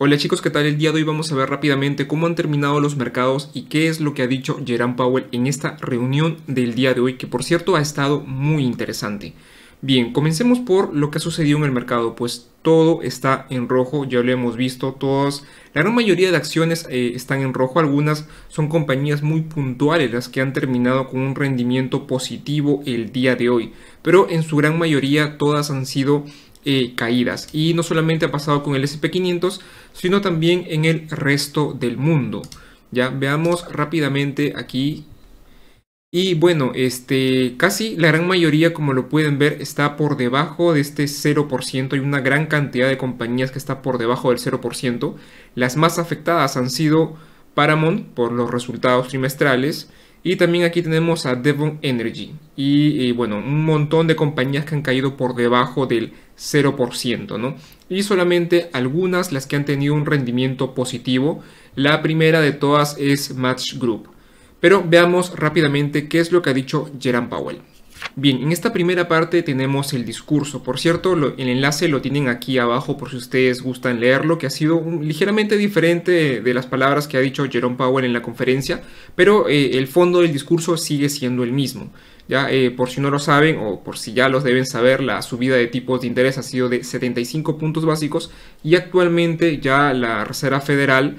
Hola chicos, ¿qué tal? El día de hoy vamos a ver rápidamente cómo han terminado los mercados y qué es lo que ha dicho Jerome Powell en esta reunión del día de hoy, que por cierto ha estado muy interesante. Bien, comencemos por lo que ha sucedido en el mercado, pues todo está en rojo, ya lo hemos visto, la gran mayoría de acciones están en rojo, algunas son compañías muy puntuales las que han terminado con un rendimiento positivo el día de hoy, pero en su gran mayoría todas han sido caídas. Y no solamente ha pasado con el SP500, sino también en el resto del mundo. Ya veamos rápidamente aquí. Y bueno, casi la gran mayoría, como lo pueden ver, está por debajo de este 0%. Hay una gran cantidad de compañías que está por debajo del 0%. Las más afectadas han sido Paramount por los resultados trimestrales. Y también aquí tenemos a Devon Energy. Y bueno, un montón de compañías que han caído por debajo del 0%, ¿no? Y solamente algunas las que han tenido un rendimiento positivo. La primera de todas es Match Group. Pero veamos rápidamente qué es lo que ha dicho Jerome Powell. Bien, en esta primera parte tenemos el discurso. Por cierto, el enlace lo tienen aquí abajo por si ustedes gustan leerlo, que ha sido ligeramente diferente de las palabras que ha dicho Jerome Powell en la conferencia, pero el fondo del discurso sigue siendo el mismo. Ya, por si no lo saben o por si ya los deben saber, la subida de tipos de interés ha sido de 75 puntos básicos y actualmente ya la Reserva Federal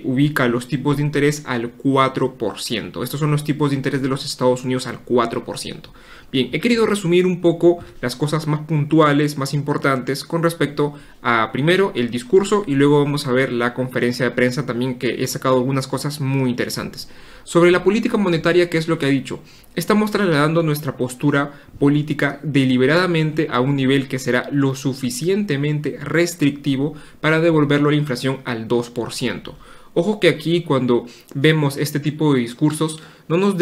ubica los tipos de interés al 4%. Estos son los tipos de interés de los Estados Unidos al 4%. Bien, he querido resumir un poco las cosas más puntuales, más importantes con respecto a primero el discurso y luego vamos a ver la conferencia de prensa también, que he sacado algunas cosas muy interesantes. Sobre la política monetaria, ¿qué es lo que ha dicho? Estamos trasladando nuestra postura política deliberadamente a un nivel que será lo suficientemente restrictivo para devolverlo a la inflación al 2%. Ojo que aquí cuando vemos este tipo de discursos no nos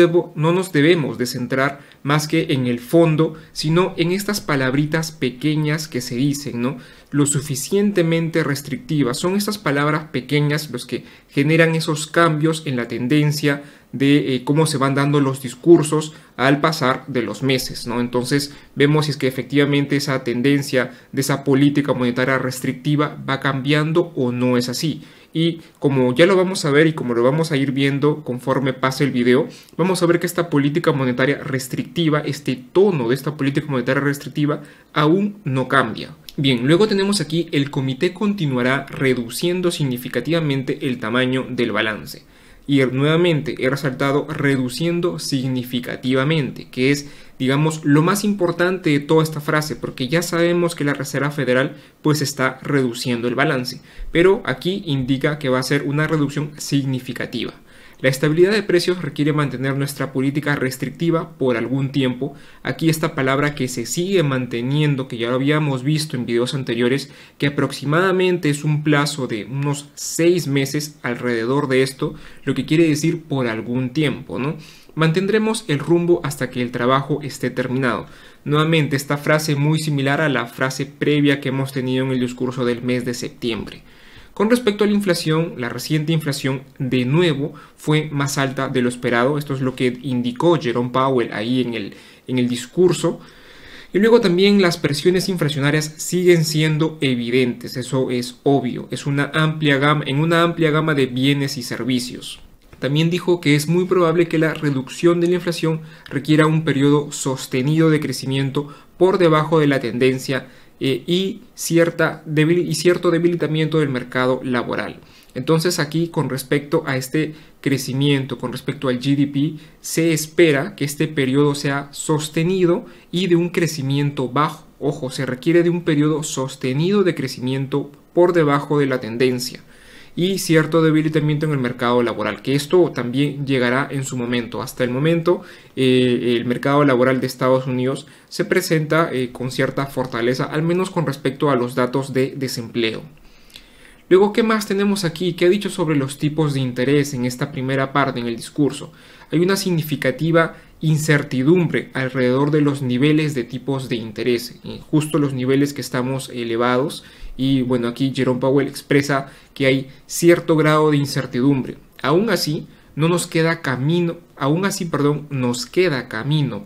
debemos de centrar más que en el fondo, sino en estas palabritas pequeñas que se dicen, ¿no? Lo suficientemente restrictivas. Son estas palabras pequeñas los que generan esos cambios en la tendencia de cómo se van dando los discursos al pasar de los meses, ¿no? Entonces vemos si es que efectivamente esa tendencia de esa política monetaria restrictiva va cambiando o no es así. Y como ya lo vamos a ver y como lo vamos a ir viendo conforme pase el video, vamos a ver que esta política monetaria restrictiva, este tono de esta política monetaria restrictiva aún no cambia. Bien, luego tenemos aquí: el comité continuará reduciendo significativamente el tamaño del balance. Y nuevamente he resaltado reduciendo significativamente, que es, digamos, lo más importante de toda esta frase, porque ya sabemos que la Reserva Federal pues está reduciendo el balance, pero aquí indica que va a ser una reducción significativa. La estabilidad de precios requiere mantener nuestra política restrictiva por algún tiempo. Aquí esta palabra que se sigue manteniendo, que ya lo habíamos visto en videos anteriores, que aproximadamente es un plazo de unos 6 meses alrededor de esto, lo que quiere decir por algún tiempo, ¿no? Mantendremos el rumbo hasta que el trabajo esté terminado. Nuevamente, esta frase muy similar a la frase previa que hemos tenido en el discurso del mes de septiembre. Con respecto a la inflación, la reciente inflación de nuevo fue más alta de lo esperado. Esto es lo que indicó Jerome Powell ahí en el discurso. Y luego también las presiones inflacionarias siguen siendo evidentes. Eso es obvio. Es en una amplia gama de bienes y servicios. También dijo que es muy probable que la reducción de la inflación requiera un periodo sostenido de crecimiento por debajo de la tendencia y cierto debilitamiento del mercado laboral. Entonces aquí, con respecto a este crecimiento, con respecto al GDP, se espera que este periodo sea sostenido y de un crecimiento bajo. Ojo, se requiere de un periodo sostenido de crecimiento por debajo de la tendencia y cierto debilitamiento en el mercado laboral, que esto también llegará en su momento. Hasta el momento el mercado laboral de Estados Unidos se presenta con cierta fortaleza, al menos con respecto a los datos de desempleo. Luego, ¿qué más tenemos aquí? ¿Qué ha dicho sobre los tipos de interés en esta primera parte en el discurso? Hay una significativa incertidumbre alrededor de los niveles de tipos de interés, justo los niveles que estamos elevados. Y bueno, aquí Jerome Powell expresa que hay cierto grado de incertidumbre. Aún así, nos queda camino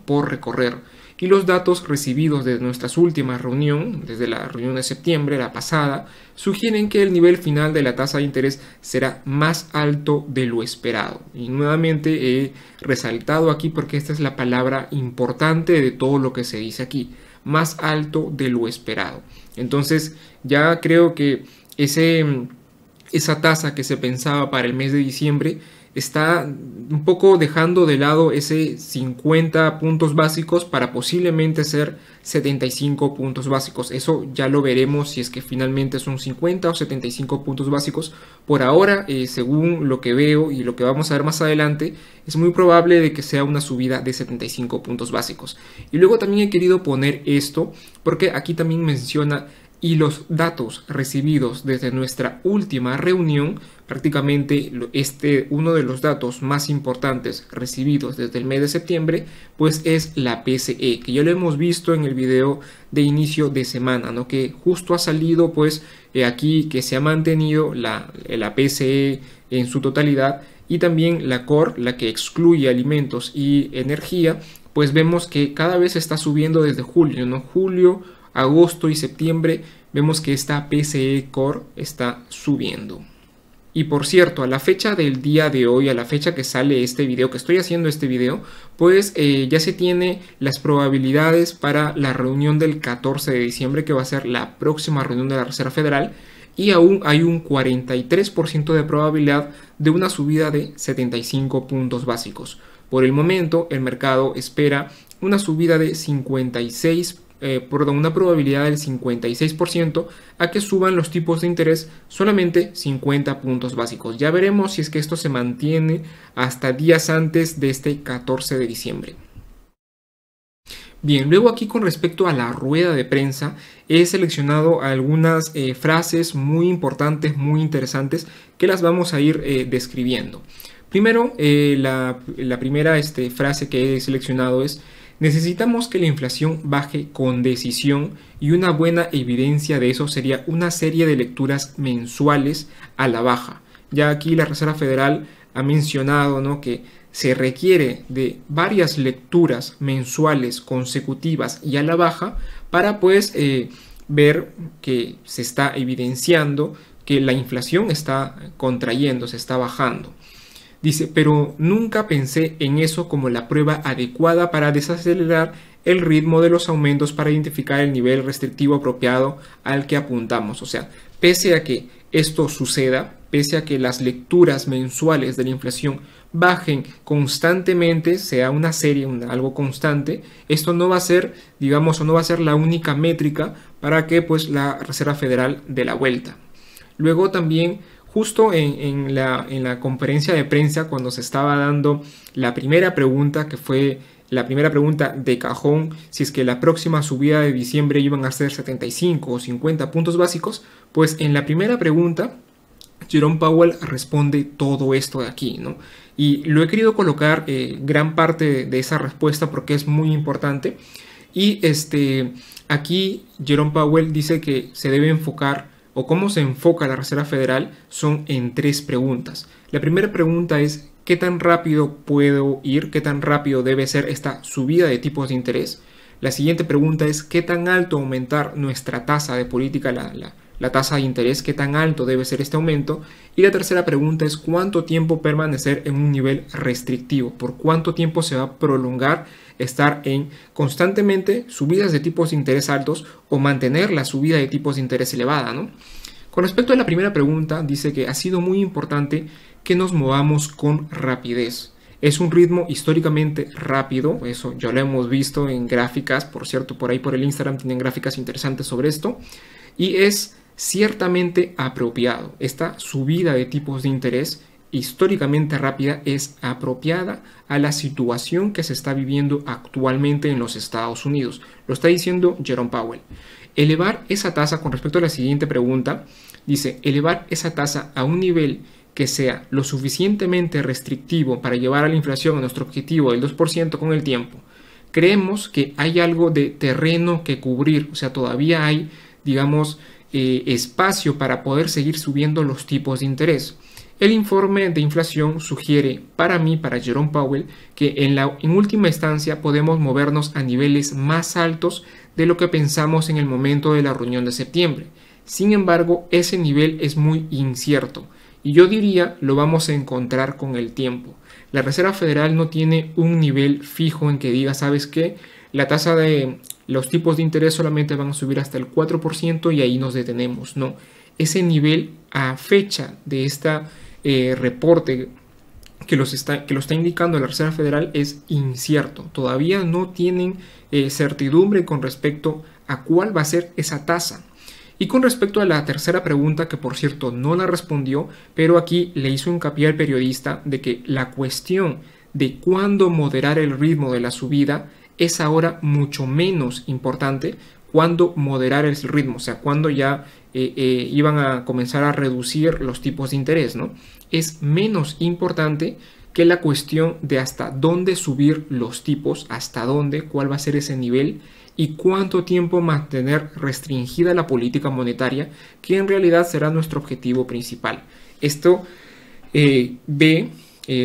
por recorrer y los datos recibidos desde nuestras últimas reunión, desde la reunión de septiembre, la pasada, sugieren que el nivel final de la tasa de interés será más alto de lo esperado. Y nuevamente he resaltado aquí porque esta es la palabra importante de todo lo que se dice aquí, más alto de lo esperado. Entonces ya creo que esa tasa que se pensaba para el mes de diciembre está un poco dejando de lado ese 50 puntos básicos para posiblemente ser 75 puntos básicos. Eso ya lo veremos si es que finalmente son 50 o 75 puntos básicos. Por ahora, según lo que veo y lo que vamos a ver más adelante, es muy probable de que sea una subida de 75 puntos básicos. Y luego también he querido poner esto porque aquí también menciona: y los datos recibidos desde nuestra última reunión, prácticamente uno de los datos más importantes recibidos desde el mes de septiembre, pues es la PCE, que ya lo hemos visto en el video de inicio de semana, ¿no? Que justo ha salido pues aquí que se ha mantenido la PCE en su totalidad, y también la Core, la que excluye alimentos y energía, pues vemos que cada vez está subiendo desde julio, ¿no? Julio, agosto y septiembre vemos que esta PCE Core está subiendo. Y por cierto, a la fecha del día de hoy, a la fecha que sale este video, que estoy haciendo este video, pues ya se tiene las probabilidades para la reunión del 14 de diciembre, que va a ser la próxima reunión de la Reserva Federal, y aún hay un 43% de probabilidad de una subida de 75 puntos básicos. Por el momento, el mercado espera una subida de una probabilidad del 56% a que suban los tipos de interés solamente 50 puntos básicos. Ya veremos si es que esto se mantiene hasta días antes de este 14 de diciembre. Bien, luego aquí con respecto a la rueda de prensa he seleccionado algunas frases muy importantes, muy interesantes, que las vamos a ir describiendo. Primero, la primera frase que he seleccionado es: necesitamos que la inflación baje con decisión, y una buena evidencia de eso sería una serie de lecturas mensuales a la baja. Ya aquí la Reserva Federal ha mencionado, ¿no?, que se requiere de varias lecturas mensuales consecutivas y a la baja para pues ver que se está evidenciando que la inflación está contrayendo, se está bajando. Dice: pero nunca pensé en eso como la prueba adecuada para desacelerar el ritmo de los aumentos para identificar el nivel restrictivo apropiado al que apuntamos. O sea, pese a que esto suceda, pese a que las lecturas mensuales de la inflación bajen constantemente, sea una serie, algo constante, esto no va a ser, digamos, o no va a ser la única métrica para que pues la Reserva Federal dé la vuelta. Luego también, justo en la conferencia de prensa, cuando se estaba dando la primera pregunta, que fue la primera pregunta de cajón, si es que la próxima subida de diciembre iban a ser 75 o 50 puntos básicos, pues en la primera pregunta Jerome Powell responde todo esto de aquí, ¿no? Y lo he querido colocar gran parte de esa respuesta porque es muy importante. Y aquí Jerome Powell dice que se debe enfocar, o cómo se enfoca la Reserva Federal, son en tres preguntas. La primera pregunta es: ¿qué tan rápido puedo ir? ¿Qué tan rápido debe ser esta subida de tipos de interés? La siguiente pregunta es: ¿qué tan alto aumentar nuestra tasa de política, la tasa de interés? ¿Qué tan alto debe ser este aumento? Y la tercera pregunta es: ¿cuánto tiempo permanecer en un nivel restrictivo? ¿Por cuánto tiempo se va a prolongar estar en constantemente subidas de tipos de interés altos o mantener la subida de tipos de interés elevada, ¿no? Con respecto a la primera pregunta, dice que ha sido muy importante que nos movamos con rapidez. Es un ritmo históricamente rápido, eso ya lo hemos visto en gráficas, por cierto, por ahí por el Instagram tienen gráficas interesantes sobre esto, y es ciertamente apropiado. Esta subida de tipos de interés históricamente rápida es apropiada a la situación que se está viviendo actualmente en los Estados Unidos. Lo está diciendo Jerome Powell. Elevar esa tasa, con respecto a la siguiente pregunta, dice: elevar esa tasa a un nivel que sea lo suficientemente restrictivo para llevar a la inflación a nuestro objetivo del 2% con el tiempo. Creemos que hay algo de terreno que cubrir, o sea, todavía hay, digamos, espacio para poder seguir subiendo los tipos de interés. El informe de inflación sugiere para mí, para Jerome Powell, que en última instancia podemos movernos a niveles más altos de lo que pensamos en el momento de la reunión de septiembre. Sin embargo, ese nivel es muy incierto y yo diría lo vamos a encontrar con el tiempo. La Reserva Federal no tiene un nivel fijo en que diga, ¿sabes qué? La tasa de los tipos de interés solamente van a subir hasta el 4% y ahí nos detenemos. No, ese nivel a fecha de esta reporte que lo está indicando la Reserva Federal es incierto. Todavía no tienen certidumbre con respecto a cuál va a ser esa tasa. Y con respecto a la tercera pregunta, que por cierto no la respondió, pero aquí le hizo hincapié al periodista de que la cuestión de cuándo moderar el ritmo de la subida es ahora mucho menos importante. Cuándo moderar el ritmo, o sea, cuándo ya iban a comenzar a reducir los tipos de interés, ¿no? Es menos importante que la cuestión de hasta dónde subir los tipos, hasta dónde, cuál va a ser ese nivel y cuánto tiempo mantener restringida la política monetaria, que en realidad será nuestro objetivo principal. Esto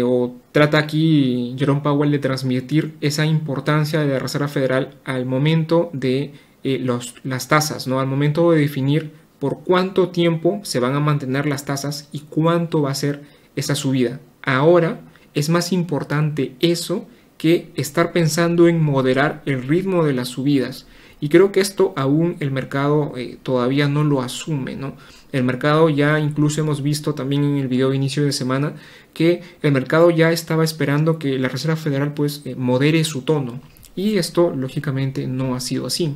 o trata aquí Jerome Powell de transmitir esa importancia de la Reserva Federal al momento de las tasas, ¿no? Al momento de definir por cuánto tiempo se van a mantener las tasas y cuánto va a ser esa subida. Ahora es más importante eso que estar pensando en moderar el ritmo de las subidas. Y creo que esto aún el mercado todavía no lo asume, ¿no? El mercado ya incluso hemos visto también en el video de inicio de semana que el mercado ya estaba esperando que la Reserva Federal pues modere su tono. Y esto lógicamente no ha sido así.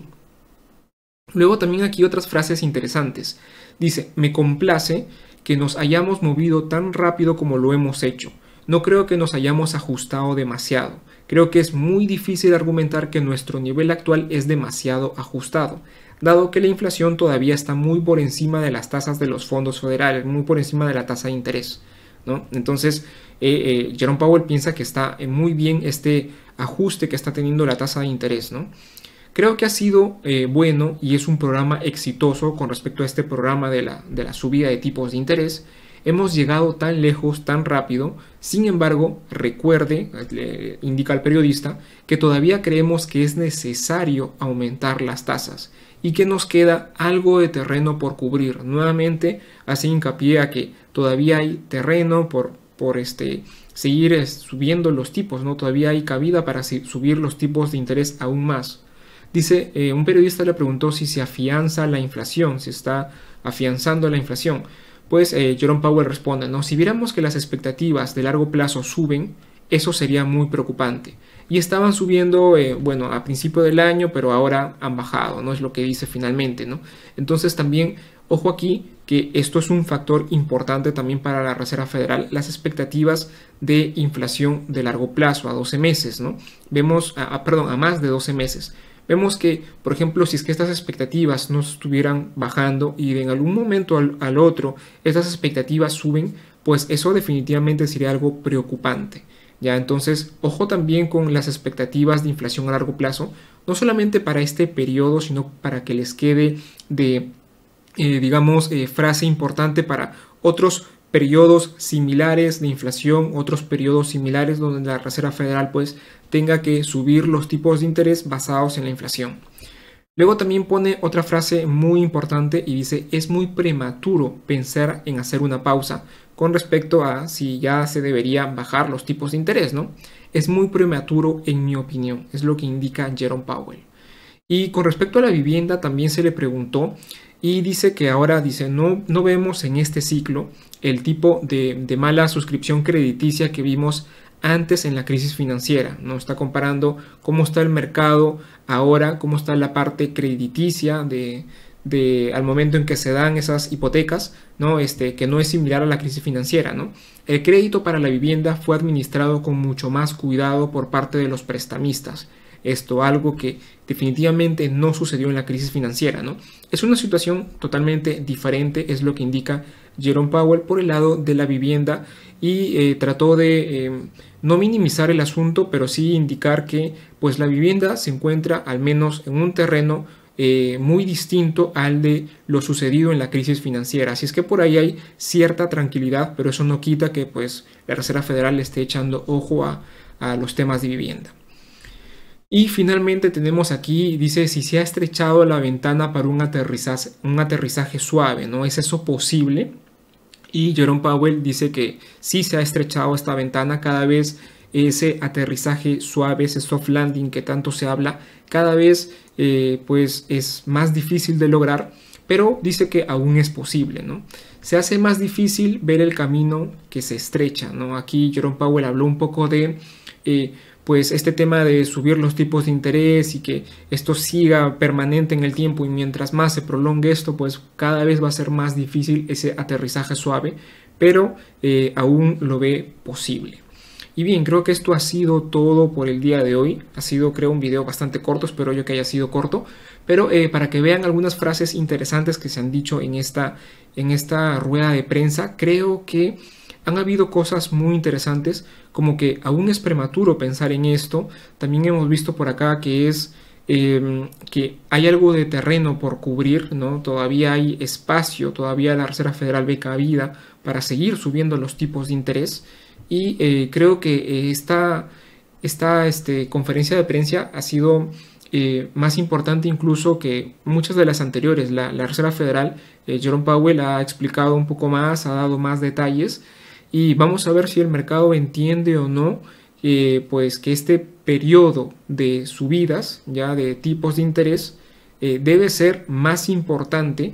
Luego también aquí otras frases interesantes. Dice, me complace que nos hayamos movido tan rápido como lo hemos hecho. No creo que nos hayamos ajustado demasiado. Creo que es muy difícil argumentar que nuestro nivel actual es demasiado ajustado, dado que la inflación todavía está muy por encima de las tasas de los fondos federales, muy por encima de la tasa de interés, ¿no? Entonces, Jerome Powell piensa que está muy bien este ajuste que está teniendo la tasa de interés, ¿no? Creo que ha sido bueno y es un programa exitoso con respecto a este programa de la subida de tipos de interés. Hemos llegado tan lejos, tan rápido. Sin embargo, recuerde, le indica el periodista, que todavía creemos que es necesario aumentar las tasas y que nos queda algo de terreno por cubrir. Nuevamente hace hincapié a que todavía hay terreno por seguir subiendo los tipos, ¿no? Todavía hay cabida para subir los tipos de interés aún más. Dice, un periodista le preguntó si se afianza la inflación, si está afianzando la inflación. Pues Jerome Powell responde, ¿no? Si viéramos que las expectativas de largo plazo suben, eso sería muy preocupante. Y estaban subiendo, bueno, a principio del año, pero ahora han bajado, ¿no? Es lo que dice finalmente, ¿no? Entonces también, ojo aquí, que esto es un factor importante también para la Reserva Federal, las expectativas de inflación de largo plazo, a 12 meses, ¿no? Vemos, a más de 12 meses. Vemos que, por ejemplo, si es que estas expectativas no estuvieran bajando y en algún momento al otro estas expectativas suben, pues eso definitivamente sería algo preocupante. Ya, entonces, ojo también con las expectativas de inflación a largo plazo, no solamente para este periodo, sino para que les quede de, frase importante para otros periodos similares de inflación, otros periodos similares donde la Reserva Federal pues tenga que subir los tipos de interés basados en la inflación. Luego también pone otra frase muy importante y dice, es muy prematuro pensar en hacer una pausa con respecto a si ya se debería bajar los tipos de interés, ¿no? Es muy prematuro en mi opinión, es lo que indica Jerome Powell. Y con respecto a la vivienda también se le preguntó y dice que ahora no vemos en este ciclo el tipo de mala suscripción crediticia que vimos antes en la crisis financiera, ¿no? Está comparando cómo está el mercado ahora, cómo está la parte crediticia al momento en que se dan esas hipotecas, ¿no? Que no es similar a la crisis financiera, ¿no? El crédito para la vivienda fue administrado con mucho más cuidado por parte de los prestamistas. Esto algo que definitivamente no sucedió en la crisis financiera, ¿no? Es una situación totalmente diferente, es lo que indica Jerome Powell por el lado de la vivienda y trató de no minimizar el asunto, pero sí indicar que pues la vivienda se encuentra al menos en un terreno muy distinto al de lo sucedido en la crisis financiera. Así es que por ahí hay cierta tranquilidad, pero eso no quita que pues la Reserva Federal le esté echando ojo a los temas de vivienda. Y finalmente tenemos aquí, dice, si se ha estrechado la ventana para un aterrizaje suave, ¿no? ¿Es eso posible? Y Jerome Powell dice que sí se ha estrechado esta ventana, cada vez ese aterrizaje suave, ese soft landing que tanto se habla, cada vez pues es más difícil de lograr, pero dice que aún es posible, ¿no? Se hace más difícil ver el camino que se estrecha, ¿no? Aquí Jerome Powell habló un poco de pues este tema de subir los tipos de interés y que esto siga permanente en el tiempo, y mientras más se prolongue esto, pues cada vez va a ser más difícil ese aterrizaje suave, pero aún lo ve posible. Y bien, creo que esto ha sido todo por el día de hoy. Ha sido, creo, un video bastante corto, espero yo que haya sido corto, pero para que vean algunas frases interesantes que se han dicho en esta rueda de prensa, creo que han habido cosas muy interesantes, como que aún es prematuro pensar en esto. También hemos visto por acá que es que hay algo de terreno por cubrir, ¿no? Todavía hay espacio, todavía la Reserva Federal ve cabida para seguir subiendo los tipos de interés. Y creo que esta conferencia de prensa ha sido más importante incluso que muchas de las anteriores. La Reserva Federal, Jerome Powell ha explicado un poco más, ha dado más detalles, y vamos a ver si el mercado entiende o no pues que este periodo de subidas ya de tipos de interés debe ser más importante,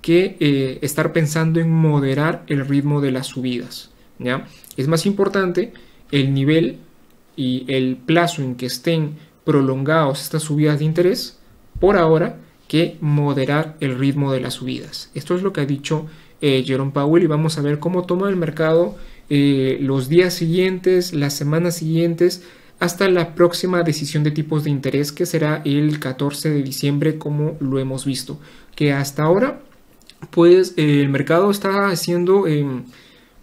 que estar pensando en moderar el ritmo de las subidas, ¿ya? Es más importante el nivel y el plazo en que estén prolongados estas subidas de interés por ahora que moderar el ritmo de las subidas. Esto es lo que ha dicho Jerome Powell, y vamos a ver cómo toma el mercado los días siguientes, las semanas siguientes, hasta la próxima decisión de tipos de interés, que será el 14 de diciembre, como lo hemos visto, que hasta ahora pues el mercado está siendo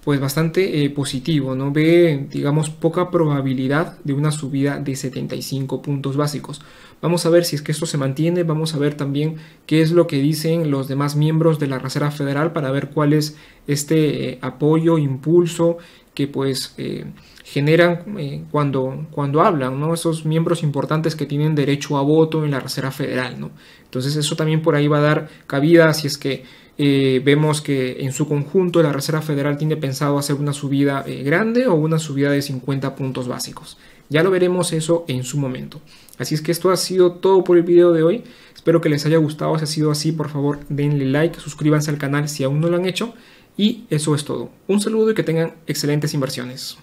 pues bastante positivo, ¿no? Ve, digamos, poca probabilidad de una subida de 75 puntos básicos. Vamos a ver si es que esto se mantiene, vamos a ver también qué es lo que dicen los demás miembros de la Reserva Federal para ver cuál es este apoyo, impulso que pues generan cuando hablan, ¿no? Esos miembros importantes que tienen derecho a voto en la Reserva Federal, ¿no? Entonces eso también por ahí va a dar cabida si es que vemos que en su conjunto la Reserva Federal tiene pensado hacer una subida grande o una subida de 50 puntos básicos. Ya lo veremos eso en su momento. Así es que esto ha sido todo por el video de hoy. Espero que les haya gustado. Si ha sido así, por favor denle like, suscríbanse al canal si aún no lo han hecho. Y eso es todo. Un saludo y que tengan excelentes inversiones.